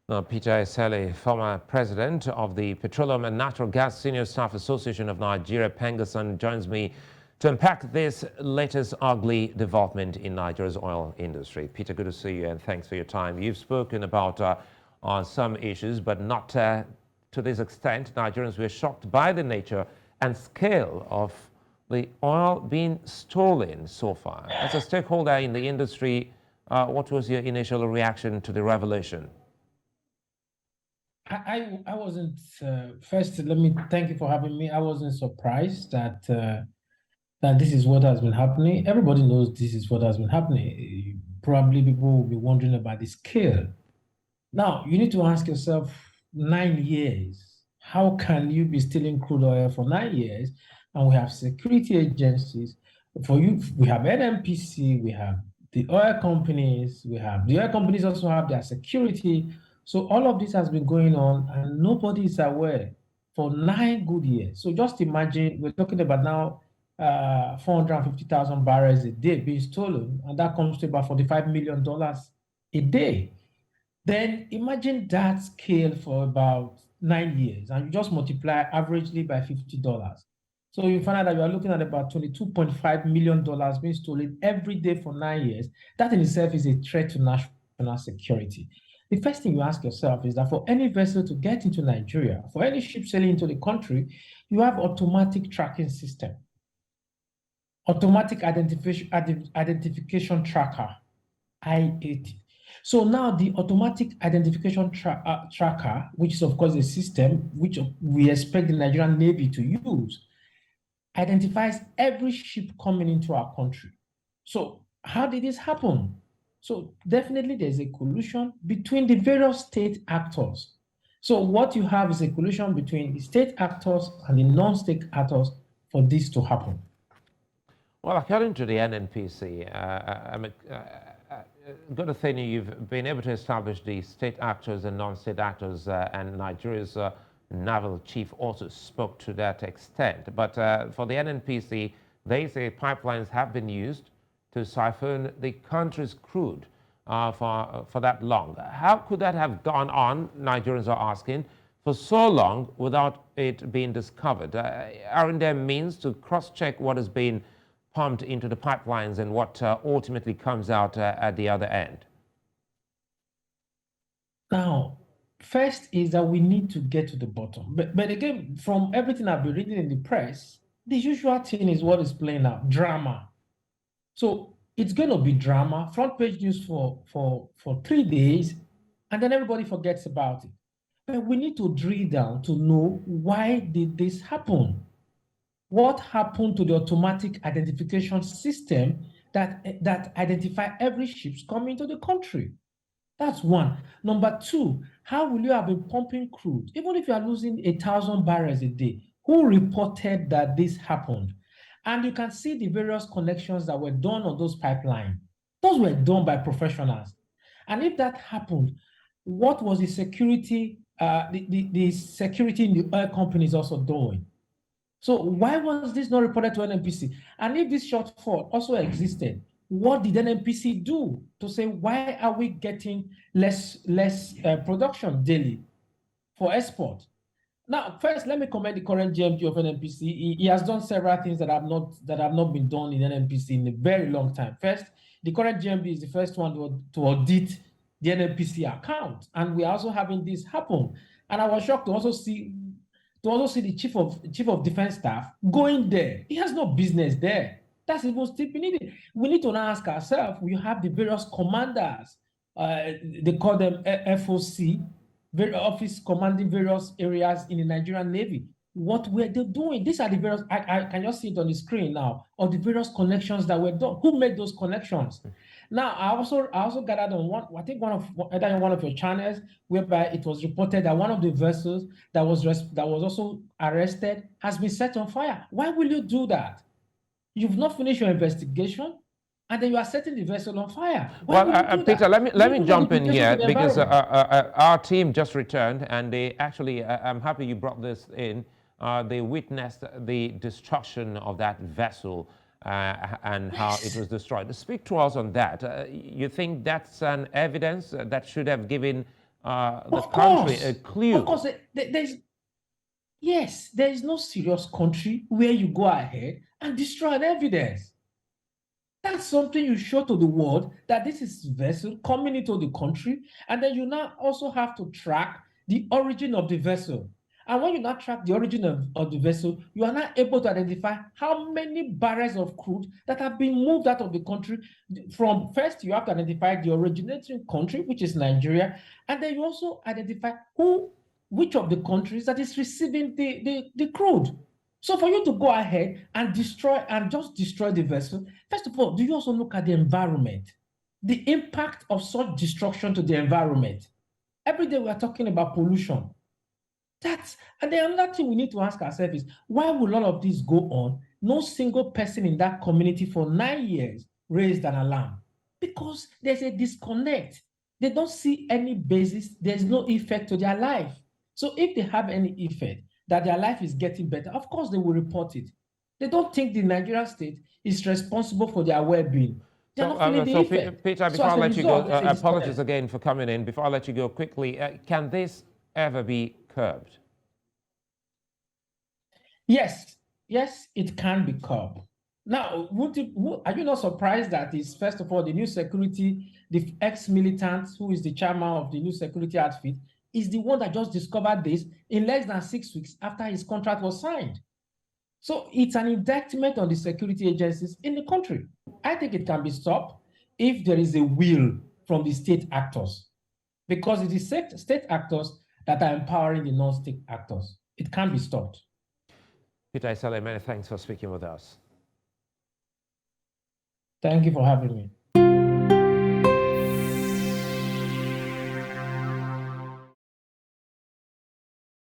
Peter Esele, former president of the Petroleum and Natural Gas Senior Staff Association of Nigeria, PENGASSAN, joins me to unpack this latest ugly development in Nigeria's oil industry. Peter, good to see you and thanks for your time. You've spoken about some issues, but not to this extent. Nigerians were shocked by the nature and scale of the oil being stolen so far. As a stakeholder in the industry, what was your initial reaction to the revelation? I wasn't, first, let me thank you for having me. I wasn't surprised that this is what has been happening. Everybody knows this is what has been happening. Probably people will be wondering about the scale. Now, you need to ask yourself, 9 years, how can you be stealing crude oil for 9 years? And we have security agencies. For you, we have NNPC, we have the oil companies, the oil companies also have their security. So all of this has been going on and nobody is aware for 9 good years. So just imagine, we're talking about now 450,000 barrels a day being stolen, and that comes to about $45 million a day. Then imagine that scale for about 9 years, and you just multiply averagely by $50. So you find out that you are looking at about $22.5 million being stolen every day for 9 years. That in itself is a threat to national security. The first thing you ask yourself is that for any vessel to get into Nigeria, for any ship sailing into the country, you have automatic tracking system, automatic identification tracker, IAT. So now the automatic identification tracker, which is of course a system which we expect the Nigerian Navy to use, identifies every ship coming into our country. So how did this happen? So definitely there's a collusion between the various state actors. So what you have is a collusion between the state actors and the non-state actors for this to happen. Well, according to the NNPC, good to think you've been able to establish the state actors and non-state actors, and Nigeria's naval chief also spoke to that extent. But for the NNPC, they say pipelines have been used to siphon the country's crude for that long. How could that have gone on, Nigerians are asking, for so long without it being discovered? Aren't there means to cross-check what has been pumped into the pipelines and what ultimately comes out at the other end? Now, first is that we need to get to the bottom. But again, from everything I've been reading in the press, the usual thing is what is playing out, drama. So it's going to be drama, front page news for 3 days, and then everybody forgets about it. But we need to drill down to know, why did this happen? What happened to the automatic identification system that identify every ship coming to the country? That's one. Number two, how will you have been pumping crude? Even if you are losing 1,000 barrels a day, who reported that this happened? And you can see the various connections that were done on those pipelines. Those were done by professionals. And if that happened, what was the security, the security in the oil companies also doing? So why was this not reported to NNPC? And if this shortfall also existed, what did NNPC do to say, why are we getting less production daily for export? Now, first, let me commend the current GMD of NNPC. He has done several things that have not been done in NNPC in a very long time. First, the current GMD is the first one to audit the NNPC account, and we are also having this happen. And I was shocked to also see the chief of defense staff going there. He has no business there. That's even still needed. We need to now ask ourselves, we have the various commanders, they call them FOC, office commanding various areas in the Nigerian Navy. What were they doing? These are the various, I can just see it on the screen now, of the various connections that were done. Who made those connections? Now, I also gathered on one of your channels, whereby it was reported that one of the vessels that was also arrested has been set on fire. Why will you do that? You've not finished your investigation, and then you are setting the vessel on fire. Peter, let me jump in here, because our team just returned, and they actually, I'm happy you brought this in. They witnessed the destruction of that vessel and how it was destroyed. Speak to us on that. You think that's an evidence that should have given the Of country course, a clue? of course, yes, there is no serious country where you go ahead and destroy an evidence. That's something you show to the world that this is vessel coming into the country, and then you now also have to track the origin of the vessel. And when you now track the origin of the vessel, you are now able to identify how many barrels of crude that have been moved out of the country. From first, you have to identify the originating country, which is Nigeria, and then you also identify which of the countries that is receiving the crude. So for you to go ahead and just destroy the vessel, first of all, do you also look at the environment, the impact of such destruction to the environment? Every day we are talking about pollution. And the another thing we need to ask ourselves is, why will all of this go on? No single person in that community for 9 years raised an alarm, because there's a disconnect. They don't see any basis. There's no effect to their life. So if they have any effect that their life is getting better, of course they will report it. They don't think the Nigerian state is responsible for their well-being. They're not feeling the effect. Peter, So before as I a let you go, result, there's a apologies disconnect. again for coming in. Before I let you go quickly, can this ever be curbed? Yes, yes, it can be curbed. Now, are you not surprised that is, first of all, the new security, the ex-militant who is the chairman of the new security outfit, is the one that just discovered this in less than 6 weeks after his contract was signed. So it's an indictment on the security agencies in the country. I think it can be stopped if there is a will from the state actors, because it is state actors that are empowering the non-state actors. It can be stopped. Peter Esele, many thanks for speaking with us. Thank you for having me.